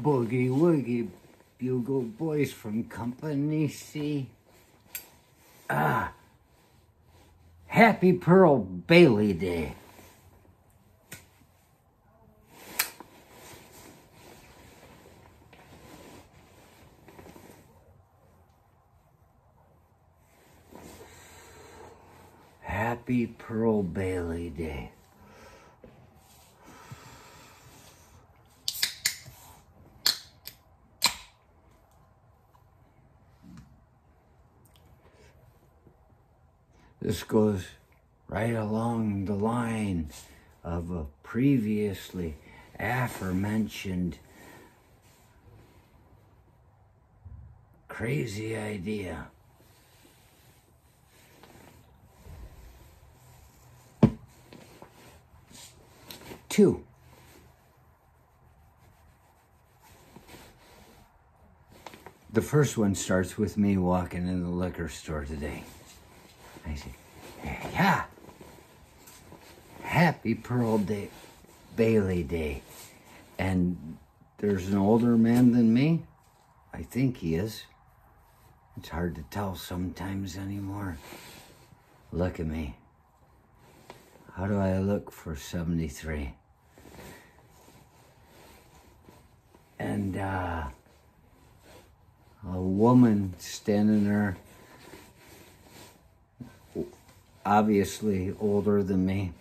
Boogie Woogie Bugle Boys from Company C. Happy Pearl Bailey Day. Happy Pearl Bailey Day. This goes right along the line of a previously aforementioned crazy idea. Two. The first one starts with me walking in the liquor store today. I said, yeah, Happy Pearl Day, Bailey Day. And there's an older man than me. I think he is. It's hard to tell sometimes anymore. Look at me. How do I look for 73? And a woman standing there, obviously older than me.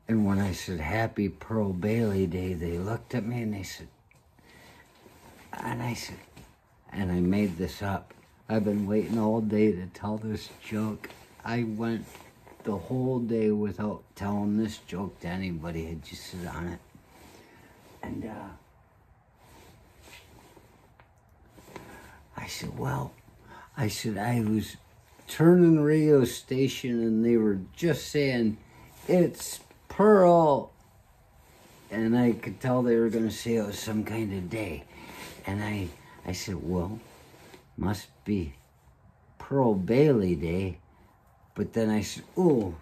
And when I said Happy Pearl Bailey Day, they looked at me and they said, and I said, and I made this up. I've been waiting all day to tell this joke. I went the whole day without telling this joke to anybody. I just sit on it. And I said, well, I was turning the radio station and they were just saying, it's Pearl. And I could tell they were going to say it was some kind of day. And I said, well, must be Pearl Bailey Day. But then I said, oh,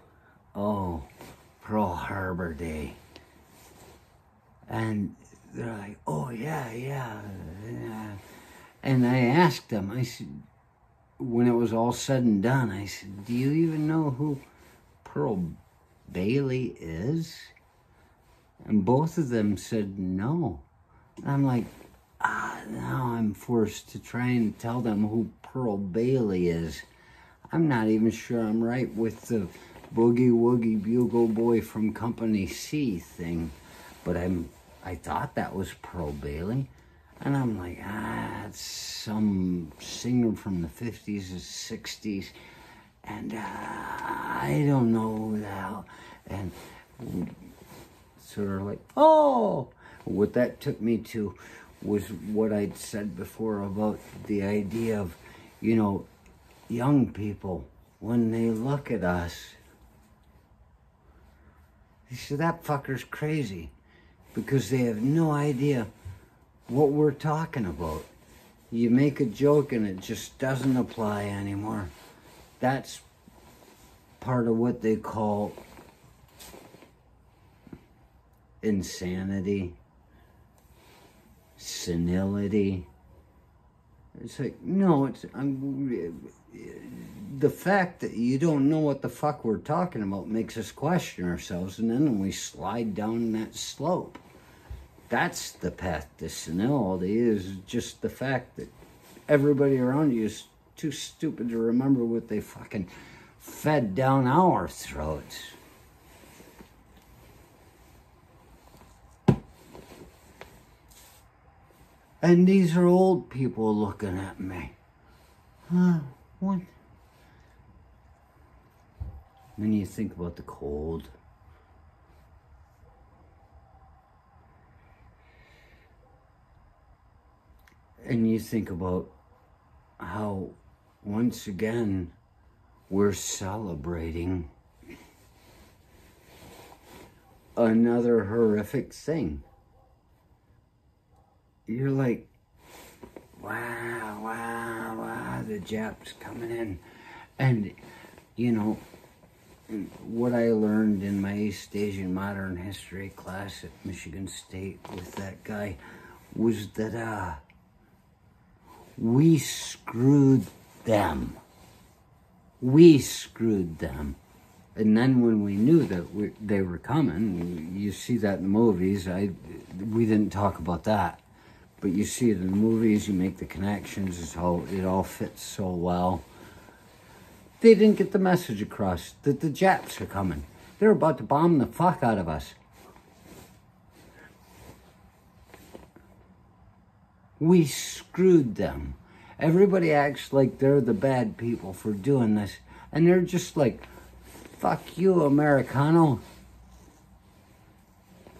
Pearl Harbor Day. And they're like, oh, yeah. And I asked them, I said, when it was all said and done, I said, do you even know who Pearl Bailey is? And both of them said no. And I'm like, now I'm forced to try and tell them who Pearl Bailey is. I'm not even sure I'm right with the Boogie Woogie Bugle Boy from Company C thing. But I thought that was Pearl Bailey. And I'm like, it's some singer from the 50s or 60s. And I don't know who the hell. And so they're like, oh. What that took me to was what I'd said before about the idea of, you know, young people, when they look at us, they say, that fucker's crazy. Because they have no idea what we're talking about. You make a joke and it just doesn't apply anymore. That's part of what they call insanity, senility. It's like, no, the fact that you don't know what the fuck we're talking about makes us question ourselves, and then we slide down that slope. That's the path to senility, is just the fact that everybody around you is too stupid to remember what they fucking fed down our throats. And these are old people looking at me. What? Then you think about the cold. And you think about how, once again, we're celebrating another horrific thing. You're like, wow, the Japs coming in. And, you know, what I learned in my East Asian Modern History class at Michigan State with that guy was that we screwed them. We screwed them. And then when we knew that they were coming, you see that in the movies. We didn't talk about that. But you see it in the movies, you make the connections, it's how it all fits so well. They didn't get the message across that the Japs are coming. They're about to bomb the fuck out of us. We screwed them. Everybody acts like they're the bad people for doing this. And they're just like, fuck you, Americano.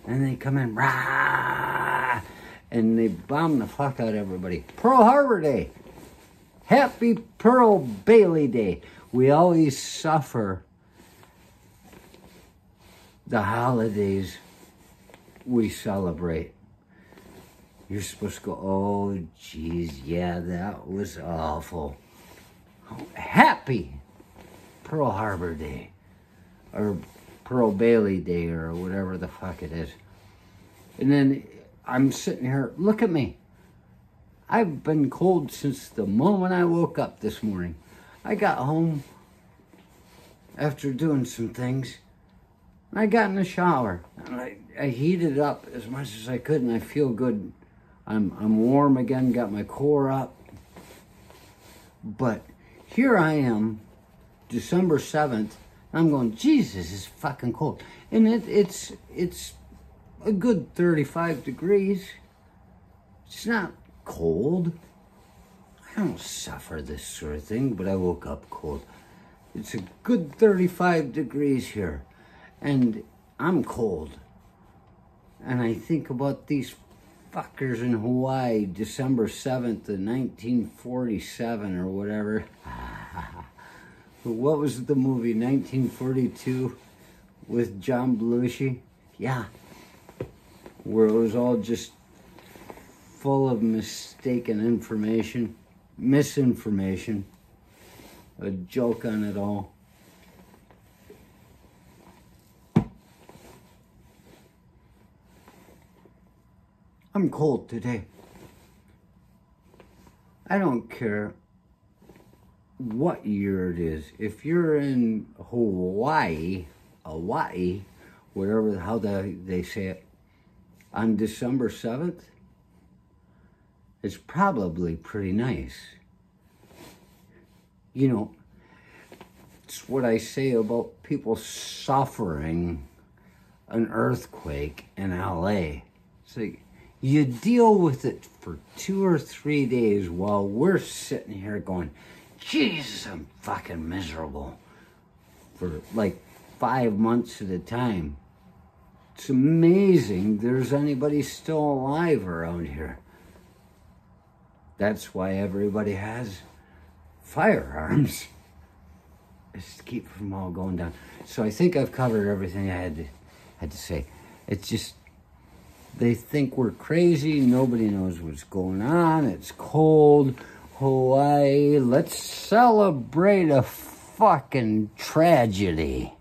And they come in, rah, and they bomb the fuck out of everybody. Pearl Harbor Day. Happy Pearl Bailey Day. We always suffer the holidays we celebrate. You're supposed to go, oh, geez, yeah, that was awful. Oh, happy Pearl Harbor Day. Or Pearl Bailey Day, or whatever the fuck it is. And then I'm sitting here, look at me. I've been cold since the moment I woke up this morning. I got home after doing some things. And I got in the shower. And I heated up as much as I could, and I feel good. I'm warm again, got my core up. But here I am, December 7th. I'm going, Jesus, it's fucking cold. And it's a good 35 degrees. It's not cold. I don't suffer this sort of thing, but I woke up cold. It's a good 35 degrees here. And I'm cold. And I think about these fuckers in Hawaii, December 7th of 1947 or whatever. What was the movie, 1942, with John Belushi? Yeah. Where it was all just full of mistaken information, misinformation, a joke on it all. I'm cold today. I don't care what year it is. If you're in Hawaii, whatever, how they say it, on December 7th, it's probably pretty nice. You know, it's what I say about people suffering an earthquake in LA. It's like, you deal with it for 2 or 3 days while we're sitting here going, Jesus, I'm fucking miserable for like 5 months at a time. It's amazing there's anybody still alive around here. That's why everybody has firearms. It's to keep from all going down. So I think I've covered everything I had to say. It's just, they think we're crazy. Nobody knows what's going on. It's cold. Hawaii. Let's celebrate a fucking tragedy.